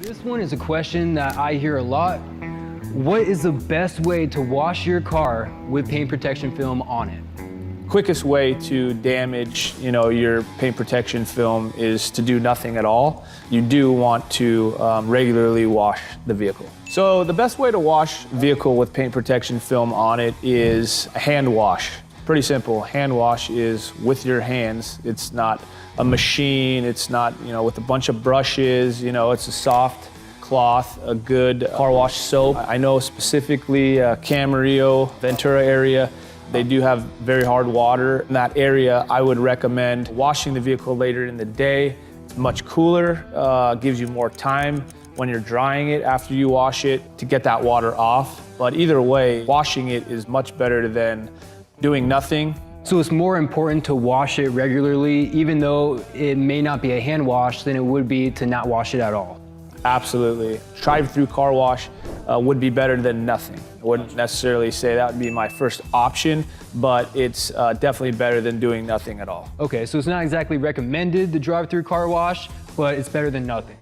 This one is a question that I hear a lot. What is the best way to wash your car with paint protection film on it? Quickest way to damage, your paint protection film is to do nothing at all. You do want to regularly wash the vehicle. So the best way to wash a vehicle with paint protection film on it is a hand wash. Pretty simple. Hand wash is with your hands. It's not a machine. It's not, with a bunch of brushes. It's a soft cloth, a good car wash soap. I know specifically Camarillo, Ventura area, they do have very hard water. In that area, I would recommend washing the vehicle later in the day. It's much cooler, gives you more time when you're drying it after you wash it to get that water off. But either way, washing it is much better than doing nothing. So it's more important to wash it regularly, even though it may not be a hand wash, than it would be to not wash it at all. Absolutely. Drive-through car wash would be better than nothing. I wouldn't necessarily say that would be my first option, but it's definitely better than doing nothing at all. Okay, so it's not exactly recommended, the drive-through car wash, but it's better than nothing.